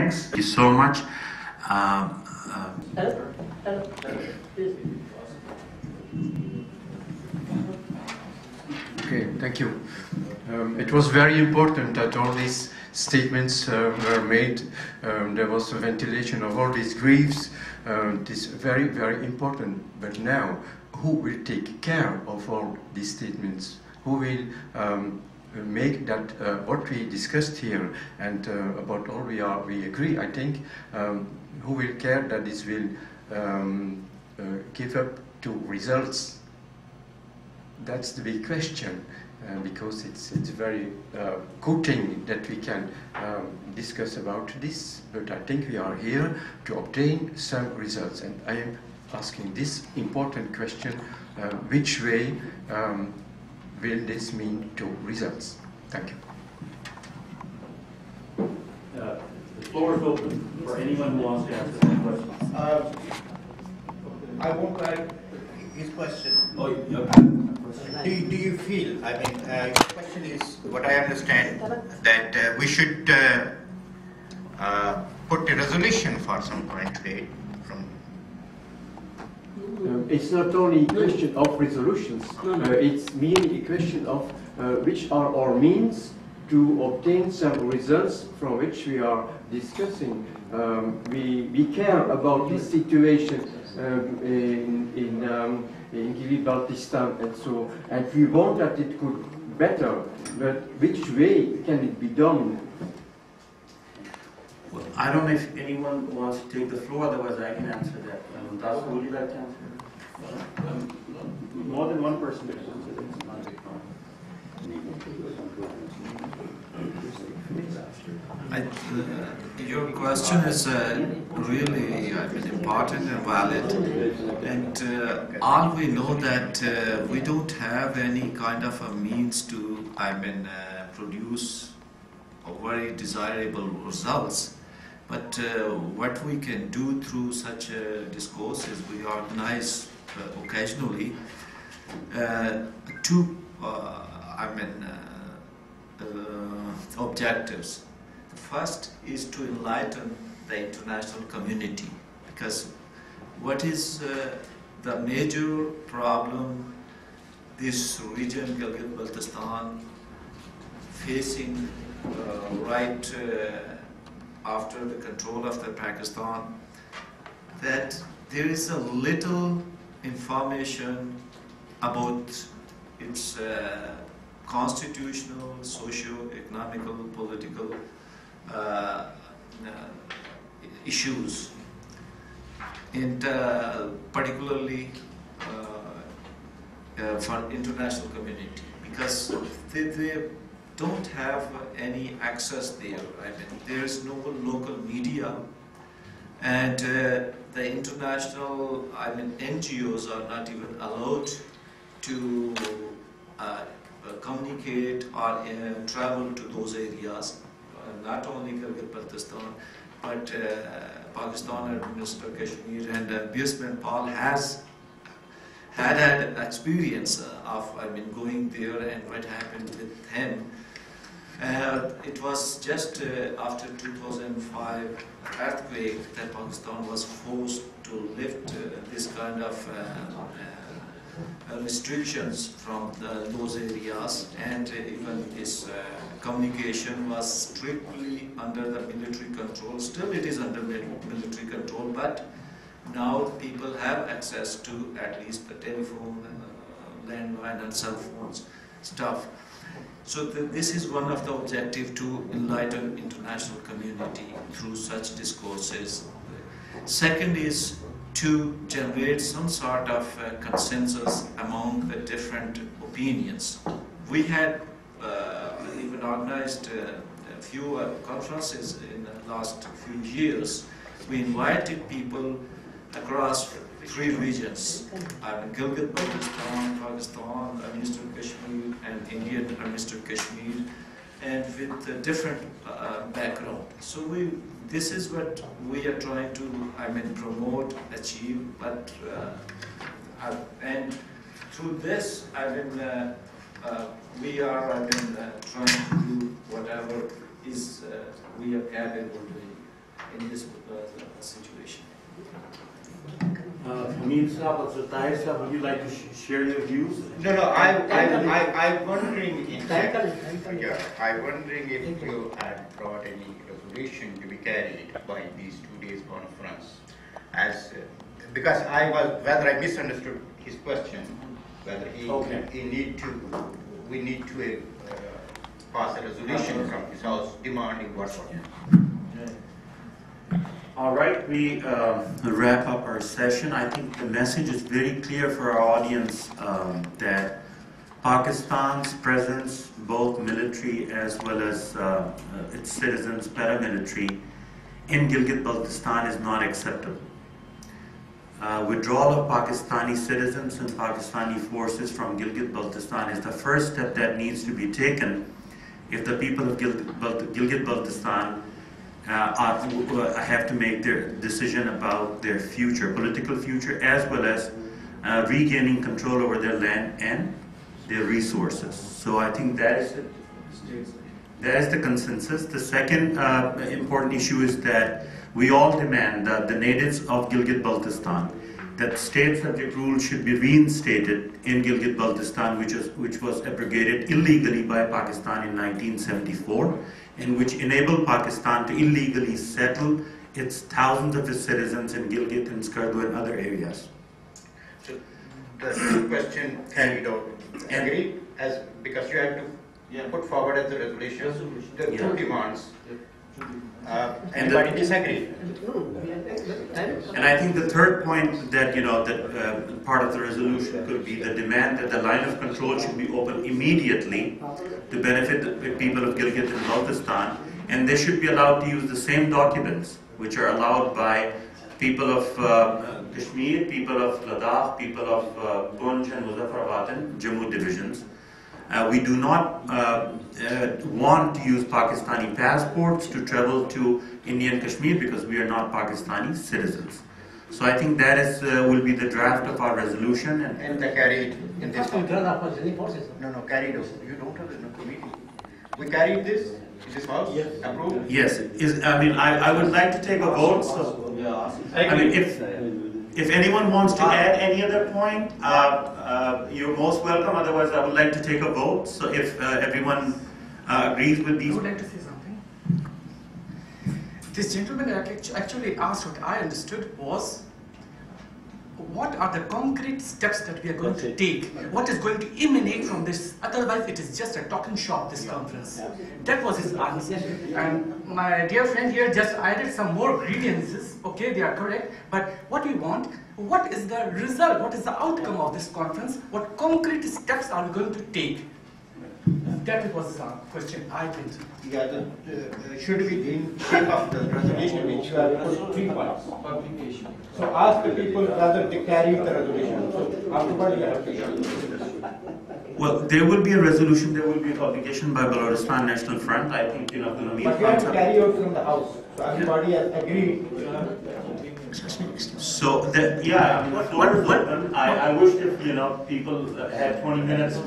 Thank you so much. Okay, thank you. It was very important that all these statements were made. There was a ventilation of all these griefs. This very, very important. But now, who will take care of all these statements? Who will make that what we discussed here and about all we agree? I think who will care that this will give up to results? That's the big question, because it's very good thing that we can discuss about this, but I think we are here to obtain some results, and I am asking this important question, which way will this mean to results? Thank you. The floor is open for anyone who wants to answer any questions. I won't like his question. Oh, yeah. Do you feel, I mean, the question is, what I understand, that we should put a resolution for some point date from... It's not only a question of resolutions, it's merely a question of which are our means to obtain some results from which we are discussing. We care about this situation in Gilgit-Baltistan and we want that it could better, but which way can it be done? Well, I don't know if anyone wants to take the floor, otherwise I can answer that. Das, would you like to answer? More than one person can answer this. Your question is really important and valid, and all we know that we don't have any kind of a means to produce very desirable results, but what we can do through such a discourse is we organize occasionally two objectives. The first is to enlighten the international community, because what is the major problem this region, Gilgit-Baltistan, facing right after the control of the Pakistan, that there is a little information about its constitutional, socio-economical, political issues, and particularly for international community, because they don't have any access there. There is no local media, and the international NGOs are not even allowed to communicate or travel to those areas. Not only Gilgit-Baltistan, but Pakistan Administered Kashmir, and Birsman Paul has had experience of going there and what happened with him. It was just after 2005 earthquake that Pakistan was forced to lift this kind of restrictions from those areas, and even his communication was strictly under the military control. Still it is under military control, but now people have access to at least the telephone, landline and cell phones stuff. So this is one of the objectives, to enlighten international community through such discourses. Second is to generate some sort of consensus among the different opinions. We had even organized a few conferences in the last few years. We invited people across three regions: Gilgit-Baltistan, Pakistan Administered Kashmir, and Indian Administered Kashmir, and with a different background. So this is what we are trying to promote, achieve, but and through this we are trying to do whatever is we are capable of doing. in this situation. Hamid Saab or Tahir Saab, would you like to share your views? No, I'm wondering I'm wondering if you had brought any resolution to be carried by these 2 days conference, as because whether I misunderstood his question, whether we need to pass a resolution from his house demanding what. All right, we wrap up our session. I think the message is very clear for our audience that Pakistan's presence, both military as well as its citizens, paramilitary, in Gilgit-Baltistan is not acceptable. Withdrawal of Pakistani citizens and Pakistani forces from Gilgit-Baltistan is the first step that needs to be taken if the people of Gilgit-Baltistan have to make their decision about their future, political future, as well as regaining control over their land and their resources. So I think that is the consensus. The second important issue is that we all demand that the natives of Gilgit-Baltistan, that state subject rule should be reinstated in Gilgit-Baltistan, which was abrogated illegally by Pakistan in 1974, and which enabled Pakistan to illegally settle its thousands of its citizens in Gilgit and Skardu and other areas. So the question carried out, agree, as because you have to put forward as the resolution the two demands. Anybody disagree? And I think the third point that part of the resolution could be the demand that the line of control should be opened immediately to benefit the people of Gilgit and Baltistan, and they should be allowed to use the same documents which are allowed by people of Kashmir, people of Ladakh, people of Punj and Muzaffarabad and Jammu divisions. We do not want to use Pakistani passports to travel to Indian Kashmir because we are not Pakistani citizens. So I think that will be the draft of our resolution. And the carried in this. No, carried. You don't have it in the committee. We carried this in this house. Yes. Approved. Yes. I would like to take a vote. So, I mean, if anyone wants to add any other point, you're most welcome. Otherwise, I would like to take a vote. So if everyone agrees with these. I would like to say something. This gentleman actually asked what I understood was, what are the concrete steps that we are going to take? What is going to emanate from this? Otherwise, it is just a talking shop, this conference. That was his answer. And my dear friend here just added some more grievances. Okay, they are correct. But what we want, what is the result? What is the outcome of this conference? What concrete steps are we going to take? That was the question, I think. Yeah, should be in shape of the resolution which you have put 3 points. Publication. So ask the people whether they carry the resolution. So afterward you have to show. Well, there will be a resolution, there will be a publication by Balochistan National Front. I think, But you have to carry out from the house. So everybody has agreed. So that, yeah, I mean, the floor is open. I wish if people had 20 minutes.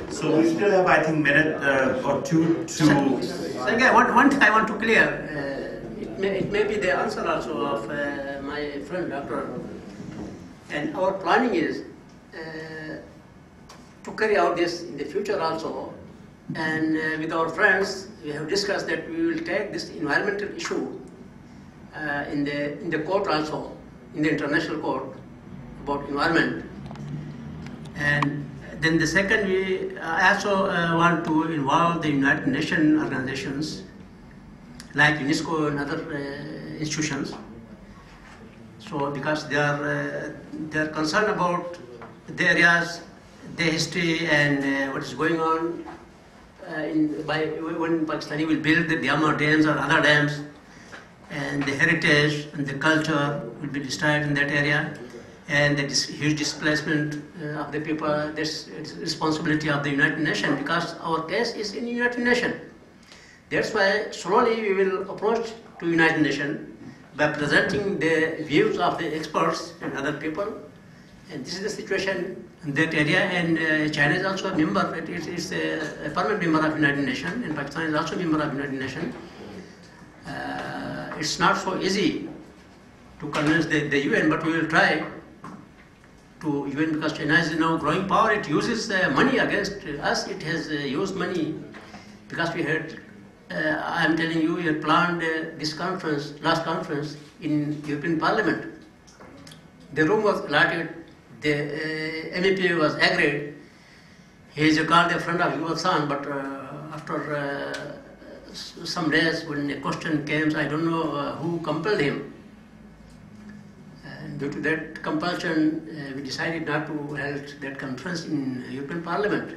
So we still have, I think, minute or two to. Sanjay, one thing I want to clear. It may be the answer also of my friend Doctor. And our planning is to carry out this in the future also. And with our friends, we have discussed that we will take this environmental issue in the court also, in the international court about environment. And then the second, we also want to involve the United Nations organizations like UNESCO and other institutions. So because they are concerned about the areas, the history, and what is going on when Pakistani will build the Diama dams or other dams, and the heritage and the culture will be destroyed in that area, and the huge displacement of the people. This is responsibility of the United Nations, because our case is in United Nations. That's why slowly we will approach to United Nations by presenting the views of the experts and other people. And this is the situation in that area. And China is also a member. It is a permanent member of United Nations, and Pakistan is also a member of United Nations. it's not so easy to convince the UN, but we will try to UN, because China is now growing power. It uses money against us. It has used money because we had, I am telling you, we had planned this conference, last conference in European Parliament. The room was allotted, the MEP was agreed. He is called a friend of your son, but after some days when a question came, I don't know who compelled him. And due to that compulsion, we decided not to hold that conference in European Parliament.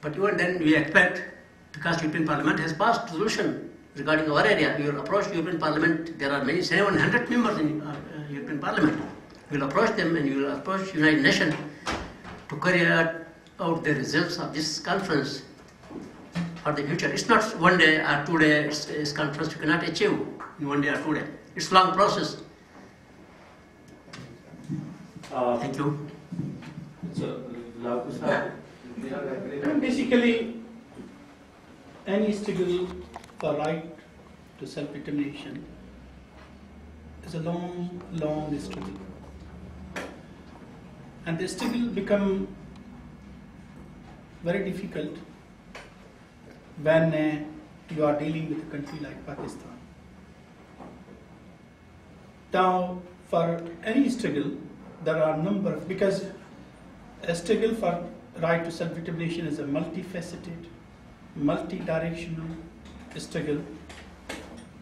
But even then we expect, because European Parliament has passed resolution regarding our area, we will approach European Parliament. There are many 700 members in European Parliament. We will approach them and we will approach United Nations to carry out the results of this conference for the future. It's not one day or 2 days. It's conference you cannot achieve in 1 day or 2 days. It's a long process. Thank you. Basically, any struggle for right to self-determination is a long, long struggle. And the struggle become very difficult when you are dealing with a country like Pakistan. Now, for any struggle, there are a number of, because a struggle for right to self-determination is a multifaceted, multi-directional struggle.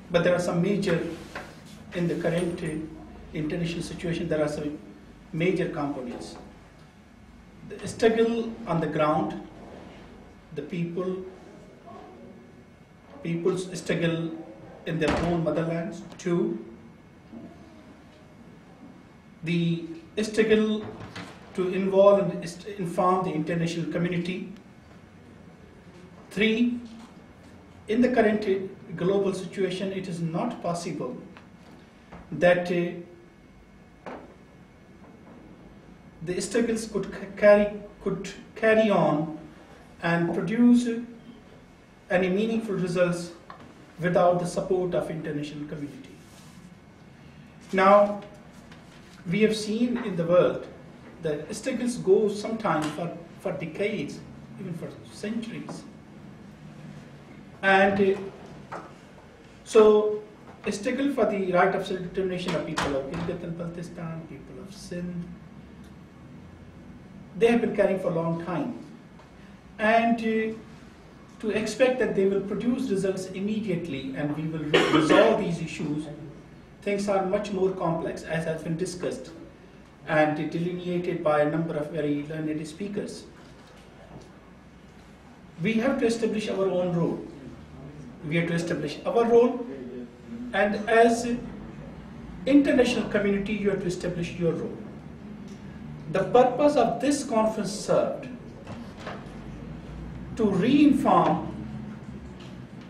But there are some major, in the current international situation, there are some major components. The struggle on the ground, the people's struggle in their own motherlands. 2, the struggle to involve and inform the international community. 3, in the current global situation, it is not possible that the struggles could carry on and produce any meaningful results without the support of international community. Now, we have seen in the world that struggles go sometimes for decades, even for centuries. And so a struggle for the right of self-determination of people of Gilgit-Baltistan, people of Sindh, they have been carrying for a long time. And to expect that they will produce results immediately and we will resolve these issues, things are much more complex, as has been discussed and delineated by a number of very learned speakers. We have to establish our own role. We have to establish our role, and as international community, you have to establish your role. The purpose of this conference served to re-inform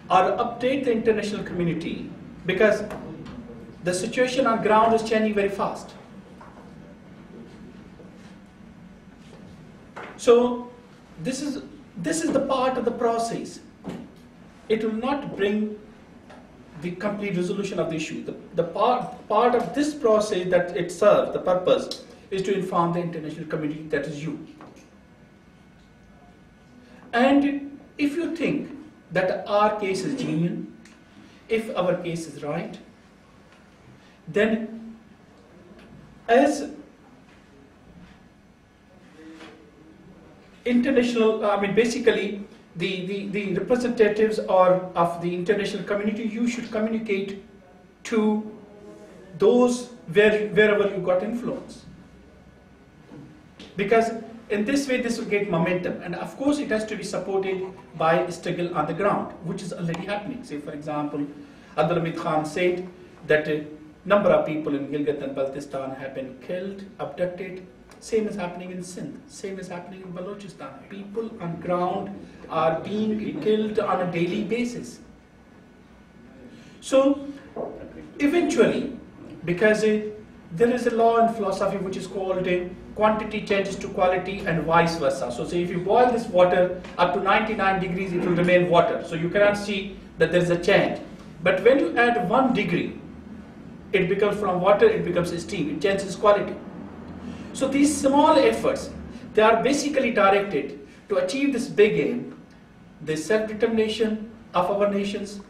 or update the international community, because the situation on ground is changing very fast. So this is the part of the process. It will not bring the complete resolution of the issue. The part of this process that it serves, the purpose, is to inform the international community, that is you. And if you think that our case is genuine, if our case is right, then as international, basically the representatives of the international community, you should communicate to those wherever you got influence. Because in this way, this will get momentum. And of course, it has to be supported by struggle on the ground, which is already happening. Say, for example, Abdul Hamid Khan said that a number of people in Gilgit and Baltistan have been killed, abducted. Same is happening in Sindh. Same is happening in Balochistan. People on ground are being killed on a daily basis. So, eventually, because there is a law in philosophy which is called quantity changes to quality and vice versa. So say if you boil this water up to 99 degrees, it will remain water. So you cannot see that there is a change. But when you add 1 degree, it becomes from water, it becomes steam, it changes quality. So these small efforts, they are basically directed to achieve this big aim, the self-determination of our nations,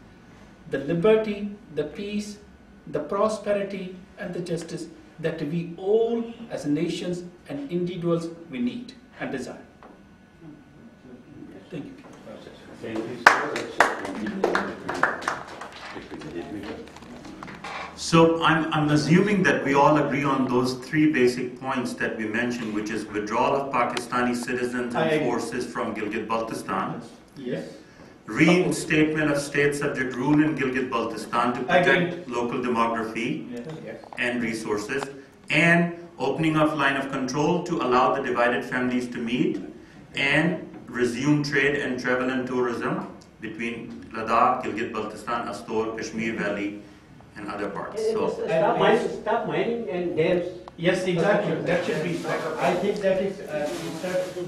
the liberty, the peace, the prosperity, and the justice that we all as nations and individuals we need and desire. Thank you. Thank you so much. So I'm assuming that we all agree on those 3 basic points that we mentioned, which is withdrawal of Pakistani citizens and forces from Gilgit-Baltistan, Yes. reinstatement of state subject rule in Gilgit-Baltistan to protect local demography and resources, and opening of line of control to allow the divided families to meet, and resume trade and travel and tourism between Ladakh, Gilgit-Baltistan, Astor, Kashmir Valley, and other parts. So Stop mining and dams. Yes, exactly. That should be. I think that is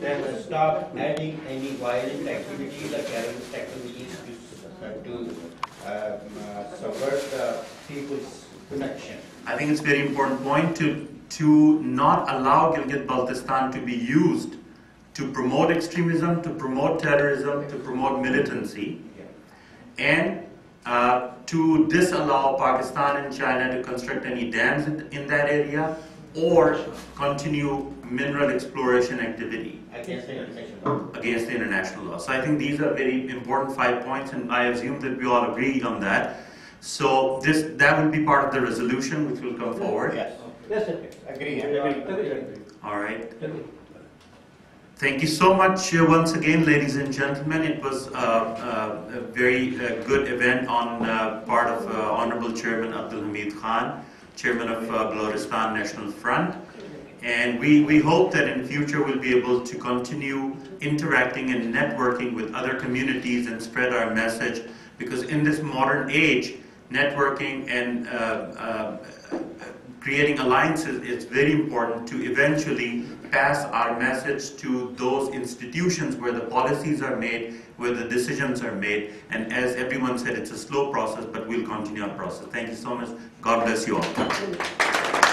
that stop adding any violent activities or terrorist activities to subvert the people's connection. I think it's a very important point to not allow Gilgit-Baltistan to be used to promote extremism, to promote terrorism, to promote militancy, and to disallow Pakistan and China to construct any dams in that area or continue mineral exploration activity against the international law. So I think these are very important 5 points, and I assume that we all agree on that. So that will be part of the resolution which will come forward. Yes. Yes, agree. All right. Thank you so much once again, ladies and gentlemen. It was a very good event on part of Honorable Chairman Abdul Hamid Khan, Chairman of Balochistan National Front. And we hope that in future we'll be able to continue interacting and networking with other communities and spread our message, because in this modern age, networking and creating alliances is very important to eventually pass our message to those institutions where the policies are made, where the decisions are made. And as everyone said, it's a slow process, but we'll continue our process. Thank you so much. God bless you all.